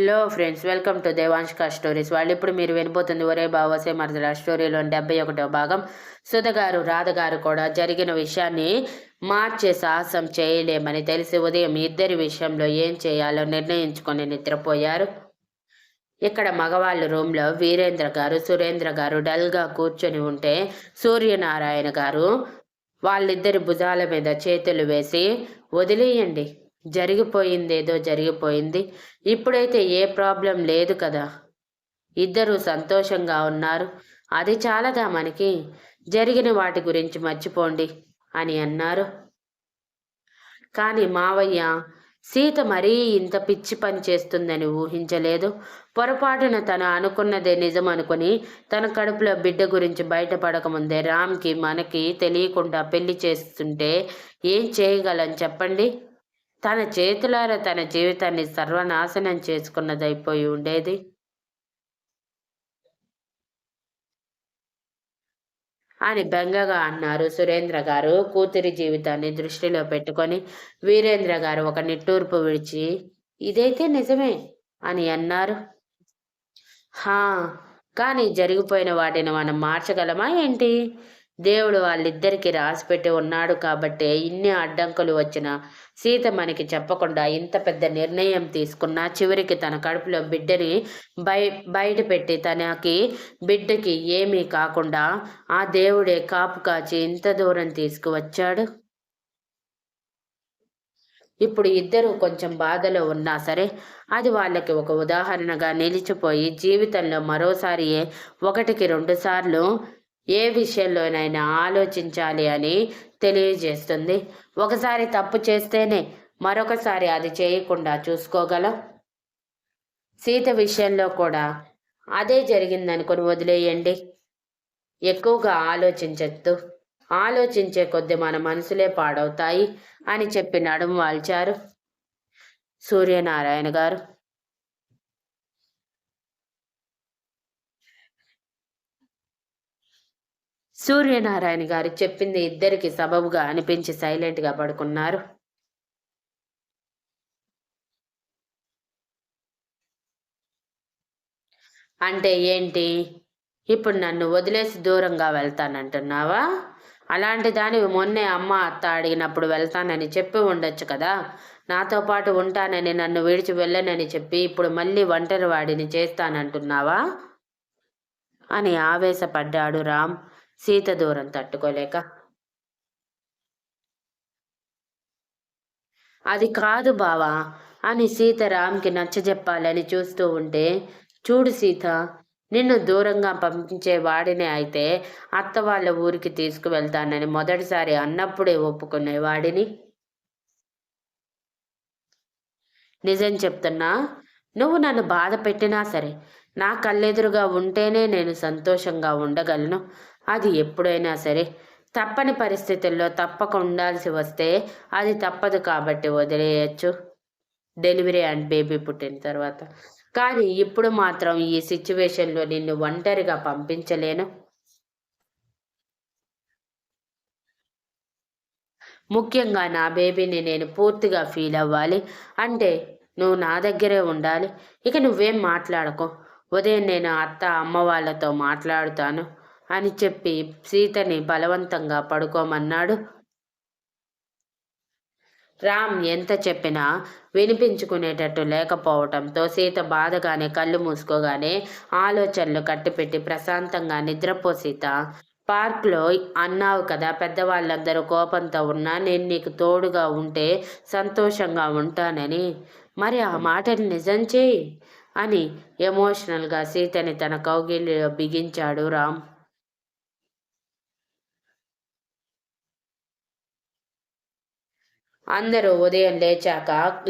Hello friends, welcome to దేవాంష్క stories. వాళ్ళు ఇప్పుడు మీరు వినబోతుంది ఒరే బావసే మరదల స్టోరీలోని 71వ భాగం. సుధగారు రాధగారు కూడా జరిగిన విషయాన్ని మార్చే సాహసం చేయలేమని తెలిసి ఉదయం ఇద్దరి విషయంలో ఏం చేయాలో నిర్ణయించుకొని నిద్రపోయారు. ఇక్కడ మగవాళ్ళ రూమ్లో వీరేంద్ర గారు సురేంద్ర గారు డల్గా కూర్చొని ఉంటే సూర్యనారాయణ గారు వాళ్ళిద్దరి భుజాల మీద చేతులు వేసి, వదిలేయండి, జరిగిపోయిందేదో జరిగిపోయింది, ఇప్పుడైతే ఏ ప్రాబ్లం లేదు కదా, ఇద్దరూ సంతోషంగా ఉన్నారు, అది చాలదా మనకి, జరిగిన వాటి గురించి మర్చిపోండి అని అన్నారు. కానీ మావయ్య, సీత మరీ ఇంత పిచ్చి పని చేస్తుందని ఊహించలేదు. పొరపాటున తను అనుకున్నదే నిజం అనుకుని తన కడుపులో బిడ్డ గురించి బయటపడకముందే రామ్కి మనకి తెలియకుండా పెళ్లి చేస్తుంటే ఏం చేయగలం చెప్పండి. తన చేతులారా తన జీవితాన్ని సర్వనాశనం చేసుకున్నదైపోయి ఉండేది. అని బెంగగా అన్నారు సురేంద్ర గారు కూతురి జీవితాన్ని దృష్టిలో పెట్టుకొని. వీరేంద్ర గారు ఒక నిట్టూర్పు విడిచి, ఇదైతే నిజమే అని అన్నారు. హా, కానీ జరిగిపోయిన వాటిని మనం మార్చగలమా ఏంటి? దేవుడు వాళ్ళిద్దరికీ రాసిపెట్టి ఉన్నాడు కాబట్టే ఇన్ని అడ్డంకులు వచ్చినా సీత మనకి చెప్పకుండా ఇంత పెద్ద నిర్ణయం తీసుకున్నా చివరికి తన కడుపులో బిడ్డని బయట పెట్టి తనకి బిడ్డకి ఏమీ కాకుండా ఆ దేవుడే కాపు కాచి ఇంత దూరం తీసుకువచ్చాడు. ఇప్పుడు ఇద్దరు కొంచెం బాధలో ఉన్నా సరే అది వాళ్ళకి ఒక ఉదాహరణగా నిలిచిపోయి జీవితంలో మరోసారి ఒకటికి 2 సార్లు ఏ విషయంలోనైనా ఆలోచించాలి అని తెలియజేస్తుంది. ఒకసారి తప్పు చేస్తేనే మరొకసారి అది చేయకుండా చూసుకోగలం. సీత విషయంలో కూడా అదే జరిగిందనుకుని వదిలేయండి. ఎక్కువగా ఆలోచించే కొద్దీ మన మనసులే పాడవుతాయి అని చెప్పి నడుము వాల్చారు సూర్యనారాయణ గారు. సూర్యనారాయణ గారు చెప్పింది ఇద్దరికి సబబుగా అనిపించి సైలెంట్గా పడుకున్నారు. అంటే ఏంటి, ఇప్పుడు నన్ను వదిలేసి దూరంగా వెళ్తానంటున్నావా? అలాంటి దానివి మొన్నే అమ్మ అత్త అడిగినప్పుడు వెళ్తానని చెప్పి ఉండొచ్చు కదా. నాతో పాటు ఉంటానని, నన్ను విడిచి వెళ్ళనని చెప్పి ఇప్పుడు మళ్ళీ ఒంటరి వాడిని చేస్తానంటున్నావా అని ఆవేశపడ్డాడు రామ్ సీత దూరం తట్టుకోలేక. అది కాదు బావా అని సీత రామ్కి నచ్చజెప్పాలని చూస్తూ ఉంటే, చూడు సీత, నిన్ను దూరంగా పంపించే వాడినే అయితే అత్త వాళ్ళ ఊరికి తీసుకువెళ్తానని మొదటిసారి అన్నప్పుడే ఒప్పుకునేవాడిని. నిజం చెప్తున్నా, నువ్వు నన్ను బాధ పెట్టినా సరే నా కళ్ళెదురుగా ఉంటేనే నేను సంతోషంగా ఉండగలను. అది ఎప్పుడైనా సరే. తప్పని పరిస్థితుల్లో తప్పక ఉండాల్సి వస్తే అది తప్పదు కాబట్టి వదిలేయచ్చు, డెలివరీ అండ్ బేబీ పుట్టిన తర్వాత. కానీ ఇప్పుడు మాత్రం ఈ సిచ్యువేషన్లో నిన్ను ఒంటరిగా పంపించలేను. ముఖ్యంగా నా బేబీని నేను పూర్తిగా ఫీల్ అవ్వాలి అంటే నువ్వు నా దగ్గరే ఉండాలి. ఇక నువ్వేం మాట్లాడకు, ఉదయం నేను అత్త అమ్మ వాళ్ళతో మాట్లాడుతాను అని చెప్పి సీతని బలవంతంగా పడుకోమన్నాడు. రామ్ ఎంత చెప్పినా వినిపించుకునేటట్టు లేకపోవటంతో సీత బాధగానే కళ్ళు మూసుకోగానే ఆలోచనలు కట్టిపెట్టి ప్రశాంతంగా నిద్రపో సీత. పార్క్లో అన్నావు కదా, పెద్దవాళ్ళందరూ కోపంతో ఉన్నా నేను నీకు తోడుగా ఉంటే సంతోషంగా ఉంటానని. మరి ఆ మాటని నిజం చేయి అని ఎమోషనల్గా సీతని తన కౌగిలిలో బిగించాడు రామ్. అందరూ ఉదయం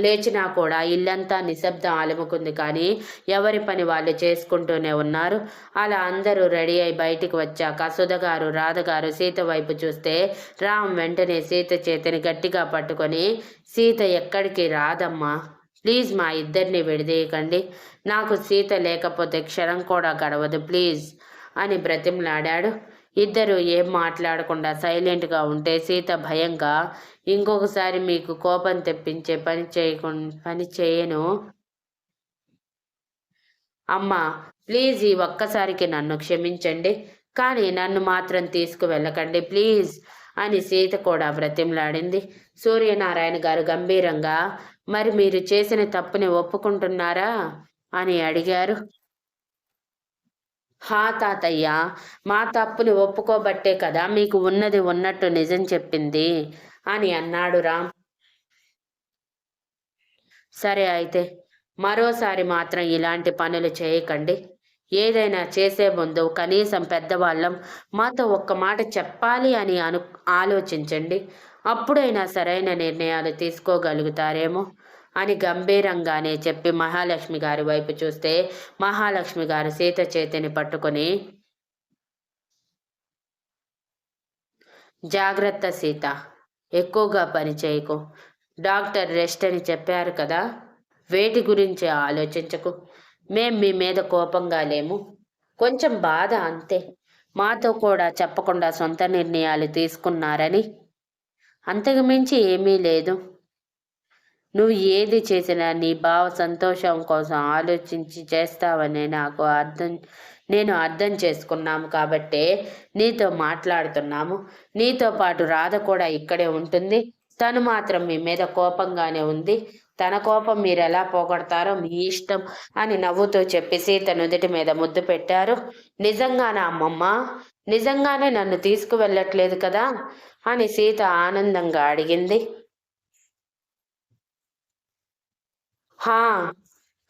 లేచినా కూడా ఇల్లంతా నిశ్శబ్దం అలుముకుంది. కానీ ఎవరి పని వాళ్ళు చేసుకుంటూనే ఉన్నారు. అలా అందరూ రెడీ అయి బయటికి వచ్చాక సుధగారు రాధగారు సీత వైపు చూస్తే రామ్ వెంటనే సీత చేతిని గట్టిగా పట్టుకొని, సీత ఎక్కడికి రాదమ్మా, ప్లీజ్ మా ఇద్దరిని విడదీయకండి, నాకు సీత లేకపోతే క్షణం కూడా గడవదు ప్లీజ్ అని బ్రతిమలాడాడు. ఇద్దరు ఏం మాట్లాడకుండా సైలెంట్గా ఉంటే సీత భయంగా, ఇంకొకసారి మీకు కోపం తెప్పించే పని చేయను అమ్మా, ప్లీజ్ ఈ ఒక్కసారికి నన్ను క్షమించండి, కానీ నన్ను మాత్రం తీసుకువెళ్ళకండి ప్లీజ్ అని సీత కూడా బ్రతిమలాడింది. సూర్యనారాయణ గారు గంభీరంగా, మరి మీరు చేసిన తప్పుని ఒప్పుకుంటున్నారా అని అడిగారు. హా తాతయ్య, మా తప్పుని ఒప్పుకోబట్టే కదా మీకు ఉన్నది ఉన్నట్టు నిజం చెప్పింది అని అన్నాడు రామ్. సరే అయితే మరోసారి మాత్రం ఇలాంటి పనులు చేయకండి. ఏదైనా చేసే ముందు కనీసం పెద్దవాళ్ళం మాతో ఒక్క మాట చెప్పాలి అని ఆలోచించండి. అప్పుడైనా సరైన నిర్ణయాలు తీసుకోగలుగుతారేమో అని గంభీరంగానే చెప్పి మహాలక్ష్మి గారి వైపు చూస్తే మహాలక్ష్మి గారు సీత చేతిని పట్టుకొని, జాగ్రత్త సీత, ఎక్కువగా పని చేయకు. డాక్టర్ రెస్ట్ అని చెప్పారు కదా, వేటి గురించి ఆలోచించకు. మేం మీ మీద కోపంగా లేము, కొంచెం బాధ అంతే. మాతో కూడా చెప్పకుండా సొంత నిర్ణయాలు తీసుకున్నారని, అంతకు మించి ఏమీ లేదు. నువ్వు ఏది చేసినా నీ బావ సంతోషం కోసం ఆలోచించి చేస్తావని నేను అర్థం చేసుకున్నాము కాబట్టే నీతో మాట్లాడుతున్నాము. నీతో పాటు రాధ కూడా ఇక్కడే ఉంటుంది. తను మాత్రం మీ మీద కోపంగానే ఉంది. తన కోపం మీరు ఎలా పోగొడతారో మీ ఇష్టం అని నవ్వుతూ చెప్పి సీత నుదుటి మీద ముద్దు పెట్టారు. నిజంగానా అమ్మమ్మ? నిజంగానే నన్ను తీసుకువెళ్ళట్లేదు కదా అని సీత ఆనందంగా అడిగింది. హా,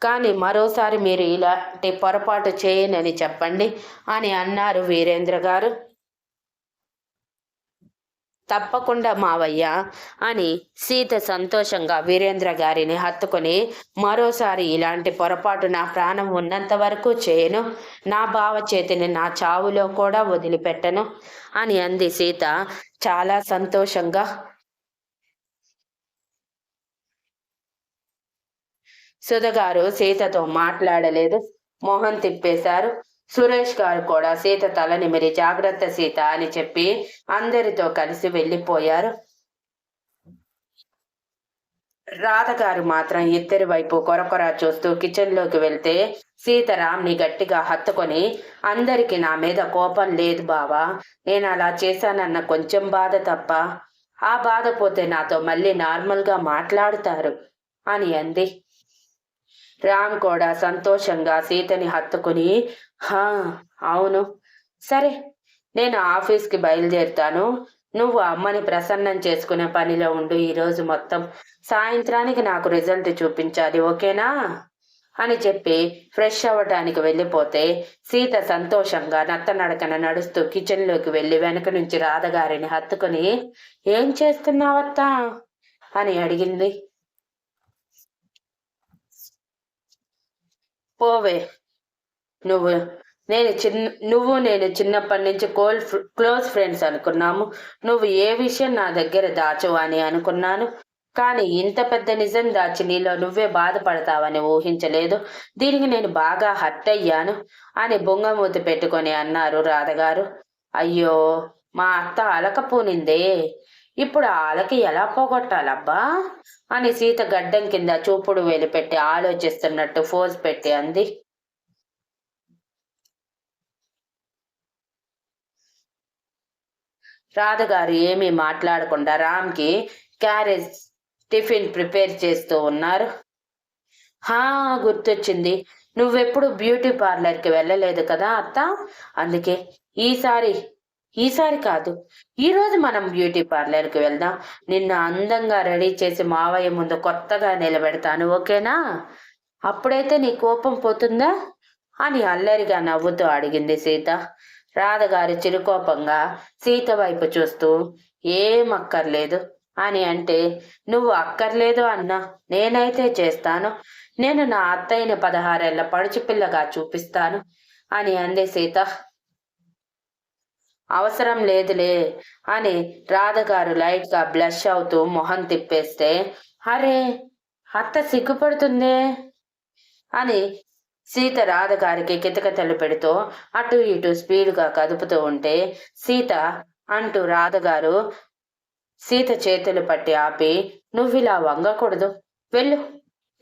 కానీ మరోసారి మీరు ఇలాంటి పొరపాటు చేయనని చెప్పండి అని అన్నారు వీరేంద్ర గారు. తప్పకుండా మావయ్య అని సీత సంతోషంగా వీరేంద్ర గారిని హత్తుకొని, మరోసారి ఇలాంటి పొరపాటు నా ప్రాణం ఉన్నంత వరకు చేయను, నా బావ చేతిని నా చావులో కూడా వదిలిపెట్టను అని అంది సీత చాలా సంతోషంగా. సుధగారు సీతతో మాట్లాడలేదు, మొహం తిప్పేశారు. సురేష్ గారు కూడా సీత తల నిమిరి జాగ్రత్త సీత అని చెప్పి అందరితో కలిసి వెళ్ళిపోయారు. రాధగారు మాత్రం ఇద్దరి వైపు కొరకొర చూస్తూ కిచెన్లోకి వెళ్తే సీత రామ్ని గట్టిగా హత్తుకొని, అందరికి నా మీద కోపం లేదు బావా, నేను అలా చేశానన్న కొంచెం బాధ తప్ప, ఆ బాధ పోతే నాతో మళ్ళీ నార్మల్గా మాట్లాడుతారు అని అంది. రామ్ కూడా సంతోషంగా సీతని హత్తుకుని, హా అవును, సరే నేను ఆఫీస్కి బయలుదేరుతాను, నువ్వు అమ్మని ప్రసన్నం చేసుకునే పనిలో ఉండు ఈరోజు మొత్తం, సాయంత్రానికి నాకు రిజల్ట్ చూపించాలి, ఓకేనా అని చెప్పి ఫ్రెష్ అవ్వటానికి వెళ్ళిపోతే సీత సంతోషంగా నత్తనడకన నడుస్తూ కిచెన్లోకి వెళ్ళి వెనక నుంచి రాధగారిని హత్తుకుని, ఏం చేస్తున్నావత్తా అని అడిగింది. పోవే, నువ్వు నేను చిన్నప్పటి నుంచి క్లోజ్ ఫ్రెండ్స్ అనుకున్నాము. నువ్వు ఏ విషయం నా దగ్గర దాచవు అని అనుకున్నాను, కానీ ఇంత పెద్ద నిజం దాచి నీలో నువ్వే బాధపడతావని ఊహించలేదు. దీనికి నేను బాగా హర్ట్ అయ్యాను అని బొంగమూతి పెట్టుకొని అన్నారు రాధగారు. అయ్యో, మా అత్త అలకపోనిందే, ఇప్పుడు ఆ అలకి ఎలా పోగొట్టాలబ్బా అని సీత గడ్డం కింద చూపుడు వేలు పెట్టి ఆలోచిస్తున్నట్టు ఫోజ్ పెట్టి అంది. రాధగారు ఏమీ మాట్లాడకుండా రామ్కి క్యారేజ్ టిఫిన్ ప్రిపేర్ చేస్తూ ఉన్నారు. హా, గుర్తొచ్చింది, నువ్వెప్పుడు బ్యూటీ పార్లర్కి వెళ్ళలేదు కదా అత్త, అందుకే ఈసారి కాదు, ఈరోజు మనం బ్యూటీ పార్లర్కి వెళ్దాం. నిన్ను అందంగా రెడీ చేసి మావయ్య ముందు కొత్తగా నిలబెడతాను, ఓకేనా? అప్పుడైతే నీ కోపం పోతుందా అని అల్లరిగా నవ్వుతూ అడిగింది సీత. రాధగారు చిరుకోపంగా సీత వైపు చూస్తూ, ఏం అక్కర్లేదు అని అంటే, నువ్వు అక్కర్లేదు అన్నా నేనైతే చేస్తాను, నేను నా అత్తయ్యని 16 ఏళ్ల పడుచుపిల్లగా చూపిస్తాను అని అంది సీత. అవసరం లేదులే అని రాధగారు లైట్గా బ్లష్ అవుతూ మొహం తిప్పేస్తే, అరే అత్త సిగ్గుపడుతుందే అని సీత రాధగారికి కితకితలు పెడుతూ అటు ఇటు స్పీడ్గా కదుపుతూ ఉంటే, సీత అంటూ రాధగారు సీత చేతులు పట్టి ఆపి, నువ్విలా వంగకూడదు,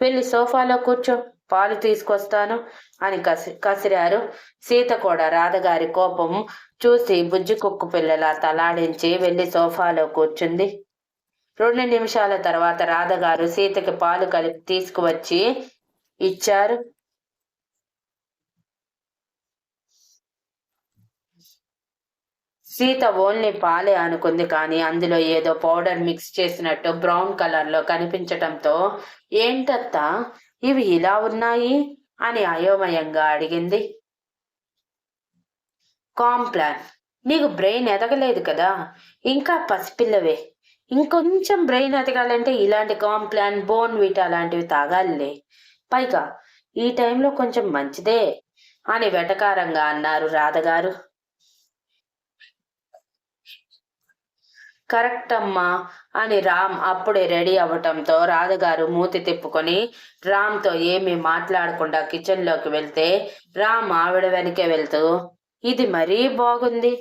వెళ్ళి సోఫాలో కూర్చో పాలు తీసుకొస్తాను అని కసిరారు. సీత కూడా రాధగారి కోపం చూసి బుజ్జి కుక్కు పిల్లలా తలాడించి వెళ్లి సోఫాలో కూర్చుంది. 2 నిమిషాల తర్వాత రాధగారు సీతకి పాలు కలిపి తీసుకువచ్చి ఇచ్చారు. సీత ఓన్లీ పాలే అనుకుంది, కానీ అందులో ఏదో పౌడర్ మిక్స్ చేసినట్టు బ్రౌన్ కలర్లో కనిపించటంతో ఏంటత్తా ఇవి ఇలా ఉన్నాయి అని అయోమయంగా అడిగింది. కాంప్లాన్. నీకు బ్రెయిన్ ఎదగలేదు కదా, ఇంకా పసిపిల్లవే. ఇంకొంచెం బ్రెయిన్ ఎదగాలంటే ఇలాంటి కాంప్లాన్, బోన్ వీటా లాంటివి తాగాలిలే. పైగా ఈ టైంలో కొంచెం మంచిదే అని వెటకారంగా అన్నారు రాధగారు. కరెక్ట్ అమ్మా అని రామ్ అప్పుడే రెడీ అవ్వటంతో రాధగారు మూతి తిప్పుకొని రామ్తో ఏమీ మాట్లాడకుండా కిచెన్లోకి వెళ్తే రామ్ ఆవిడ వెనకే వెళ్తూ, ఇది మరీ బాగుంది.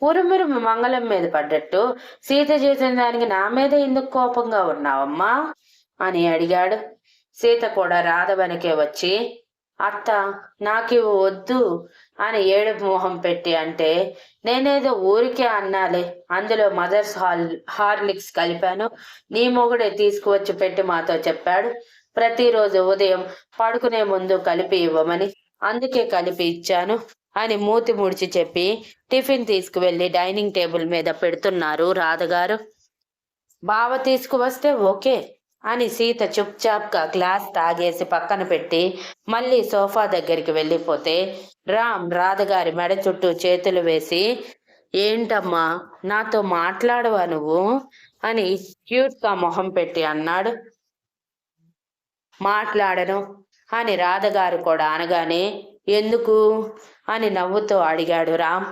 ఉరుమురుము మంగళం మీద పడ్డట్టు సీత చేసిన దానికి నా మీద ఎందుకు కోపంగా ఉన్నావమ్మా అని అడిగాడు. సీత కూడా రాధ వెనకే వచ్చి, అత్త నాకివి వద్దు అని ఏడుపు మొహం పెట్టి అంటే, నేనేదో ఊరికే అన్నాలే, అందులో మదర్స్ హార్లిక్స్ కలిపాను, నీ మొగుడే తీసుకువచ్చి పెట్టి మాతో చెప్పాడు ప్రతిరోజు ఉదయం పడుకునే ముందు కలిపి ఇవ్వమని, అందుకే కలిపి ఇచ్చాను అని మూతి ముడిచి చెప్పి టిఫిన్ తీసుకువెళ్ళి డైనింగ్ టేబుల్ మీద పెడుతున్నారు రాధగారు. బావ తీసుకువస్తే ఓకే అని సీత చుప్చాప్గా గ్లాస్ తాగేసి పక్కన పెట్టి మళ్ళీ సోఫా దగ్గరికి వెళ్ళిపోతే రామ్ రాధగారి మెడ చుట్టూ చేతులు వేసి, ఏంటమ్మా నాతో మాట్లాడవా నువ్వు అని క్యూట్గా మొహం పెట్టి అన్నాడు. మాట్లాడను అని రాధగారు కూడా అనగానే, ఎందుకు అని నవ్వుతూ అడిగాడు రామ్.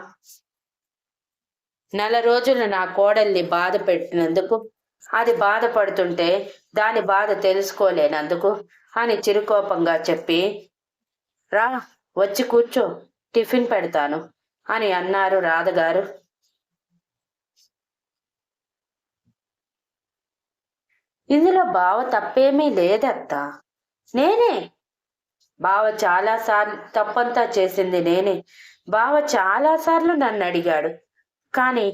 4 రోజులు నా కోడల్ని బాధ పెట్టినందుకు, అది బాధపడుతుంటే దాని బాధ తెలుసుకోలేనందుకు అని చిరుకోపంగా చెప్పి, రా వచ్చి కూర్చో, టిఫిన్ పెడతాను అని అన్నారు రాధగారు. ఇందులో బావ తప్పేమీ లేదత్తా, నేనే. బావ చాలాసార్లు తప్పంతా చేసింది నేనే. బావ చాలాసార్లు నన్ను అడిగాడు, కానీ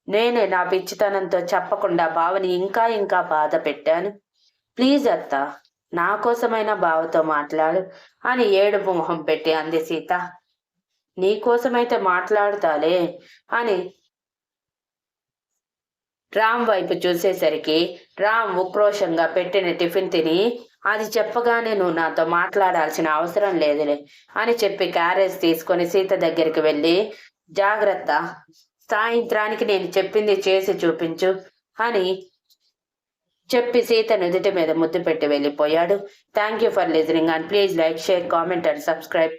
నేనే నా పిచ్చితనంతో చెప్పకుండా బావని ఇంకా ఇంకా బాధ పెట్టాను. ప్లీజ్ అత్త, నా కోసమైనా బావతో మాట్లాడు అని ఏడుపు మొహం పెట్టి అంది సీత. నీకోసమైతే మాట్లాడుతాలే అని రామ్ వైపు చూసేసరికి రామ్ ఉక్రోషంగా పెట్టిన టిఫిన్ తిని, అది చెప్పగానే నువ్వు నాతో మాట్లాడాల్సిన అవసరం లేదులే అని చెప్పి క్యారేజ్ తీసుకొని సీత దగ్గరికి వెళ్ళి, జాగ్రత్త, సాయంత్రానికి నేను చెప్పింది చేసి చూపించు అని చెప్పి సీత నుదుటి మీద ముద్దు పెట్టి వెళ్ళిపోయాడు. Thank you for listening and please like, share, comment and subscribe.